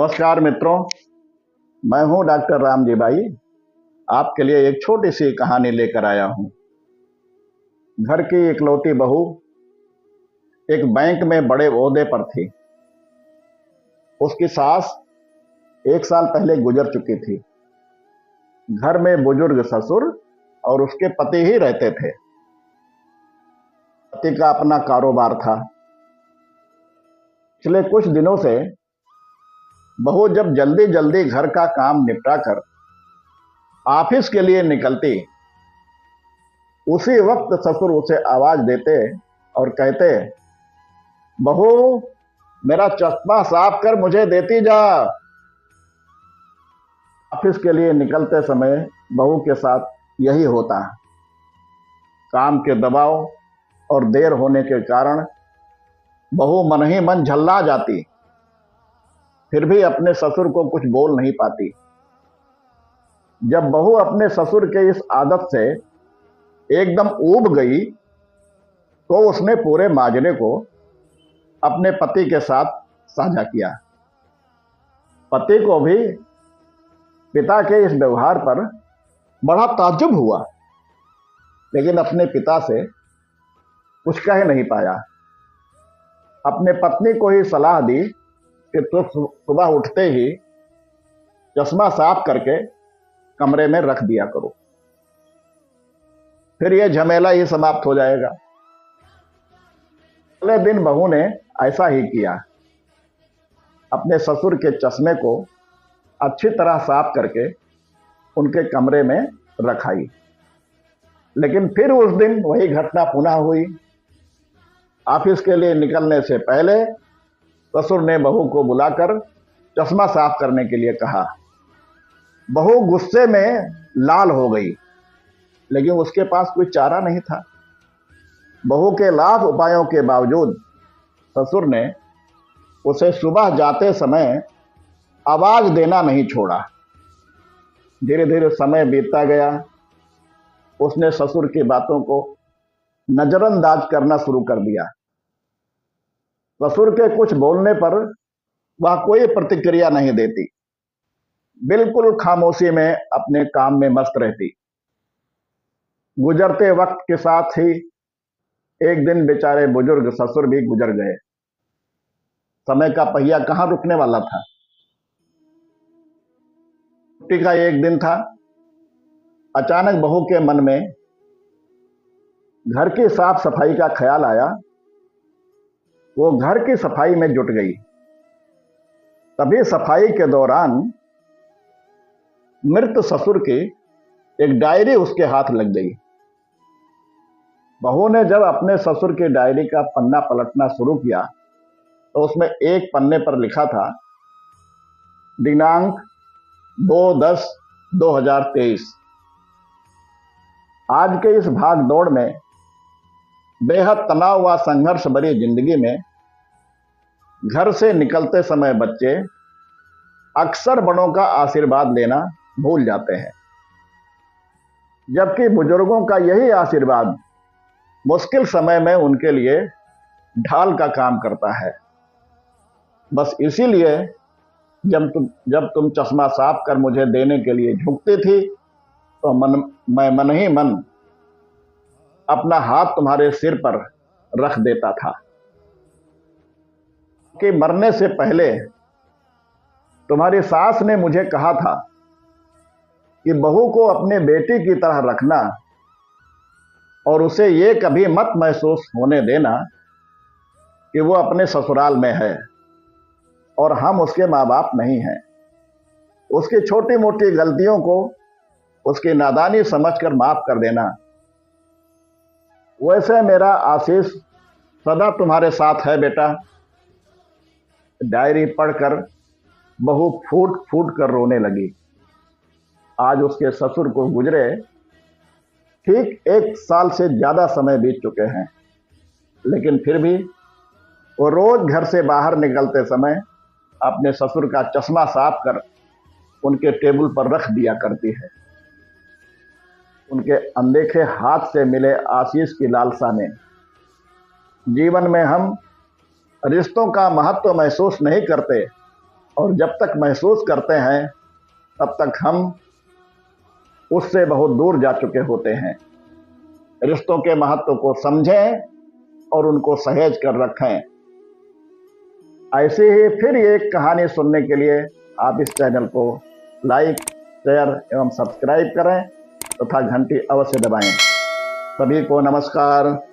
नमस्कार मित्रों, मैं हूं डॉक्टर राम जी भाई। आपके लिए एक छोटी सी कहानी लेकर आया हूं। घर की इकलौती बहू एक बैंक में बड़े ओहदे पर थी। उसकी सास 1 साल पहले गुजर चुकी थी। घर में बुजुर्ग ससुर और उसके पति ही रहते थे। पति का अपना कारोबार था। पिछले कुछ दिनों से बहू जब जल्दी जल्दी घर का काम निपटाकर ऑफिस के लिए निकलती, उसी वक्त ससुर उसे आवाज देते और कहते, बहू मेरा चश्मा साफ कर मुझे देती जा। ऑफिस के लिए निकलते समय बहू के साथ यही होता। काम के दबाव और देर होने के कारण बहू मन ही मन झल्ला जाती, फिर भी अपने ससुर को कुछ बोल नहीं पाती। जब बहू अपने ससुर के इस आदत से एकदम ऊब गई तो उसने पूरे माजरे को अपने पति के साथ साझा किया। पति को भी पिता के इस व्यवहार पर बड़ा ताज्जुब हुआ, लेकिन अपने पिता से कुछ कह नहीं पाया। अपने पत्नी को ही सलाह दी कि तुम सुबह उठते ही चश्मा साफ करके कमरे में रख दिया करो, फिर यह झमेला ही समाप्त हो जाएगा। अगले दिन बहू ने ऐसा ही किया। अपने ससुर के चश्मे को अच्छी तरह साफ करके उनके कमरे में रखाई। लेकिन फिर उस दिन वही घटना पुनः हुई। ऑफिस के लिए निकलने से पहले ससुर ने बहू को बुलाकर चश्मा साफ करने के लिए कहा। बहू गुस्से में लाल हो गई, लेकिन उसके पास कोई चारा नहीं था। बहू के लाख उपायों के बावजूद ससुर ने उसे सुबह जाते समय आवाज देना नहीं छोड़ा। धीरे धीरे समय बीतता गया। उसने ससुर की बातों को नजरअंदाज करना शुरू कर दिया। ससुर के कुछ बोलने पर वह कोई प्रतिक्रिया नहीं देती, बिल्कुल खामोशी में अपने काम में मस्त रहती। गुजरते वक्त के साथ ही एक दिन बेचारे बुजुर्ग ससुर भी गुजर गए। समय का पहिया कहां रुकने वाला था। छुट्टी का एक दिन था। अचानक बहू के मन में घर की साफ सफाई का ख्याल आया। वो घर की सफाई में जुट गई। तभी सफाई के दौरान मृत ससुर की एक डायरी उसके हाथ लग गई। बहू ने जब अपने ससुर की डायरी का पन्ना पलटना शुरू किया तो उसमें एक पन्ने पर लिखा था, दिनांक 2/10/2023। आज के इस भाग दौड़ में, बेहद तनाव व संघर्ष भरी जिंदगी में घर से निकलते समय बच्चे अक्सर बड़ों का आशीर्वाद लेना भूल जाते हैं, जबकि बुजुर्गों का यही आशीर्वाद मुश्किल समय में उनके लिए ढाल का काम करता है। बस इसीलिए जब तुम चश्मा साफ कर मुझे देने के लिए झुकती थी तो मैं मन ही मन अपना हाथ तुम्हारे सिर पर रख देता था। कि मरने से पहले तुम्हारी सास ने मुझे कहा था कि बहू को अपने बेटी की तरह रखना और उसे ये कभी मत महसूस होने देना कि वो अपने ससुराल में है और हम उसके माँ बाप नहीं हैं। उसकी छोटी मोटी गलतियों को उसकी नादानी समझकर माफ कर देना। वैसे मेरा आशीष सदा तुम्हारे साथ है बेटा। डायरी पढ़कर बहू फूट फूट कर रोने लगी। आज उसके ससुर को गुजरे ठीक 1 साल से ज्यादा समय बीत चुके हैं, लेकिन फिर भी वो रोज घर से बाहर निकलते समय अपने ससुर का चश्मा साफ कर उनके टेबल पर रख दिया करती है। उनके अनदेखे हाथ से मिले आशीष की लालसा ने जीवन में हम रिश्तों का महत्व महसूस नहीं करते और जब तक महसूस करते हैं तब तक हम उससे बहुत दूर जा चुके होते हैं। रिश्तों के महत्व को समझें और उनको सहेज कर रखें। ऐसी ही फिर एक कहानी सुनने के लिए आप इस चैनल को लाइक, शेयर एवं सब्सक्राइब करें तथा घंटी अवश्य दबाएं। सभी को नमस्कार।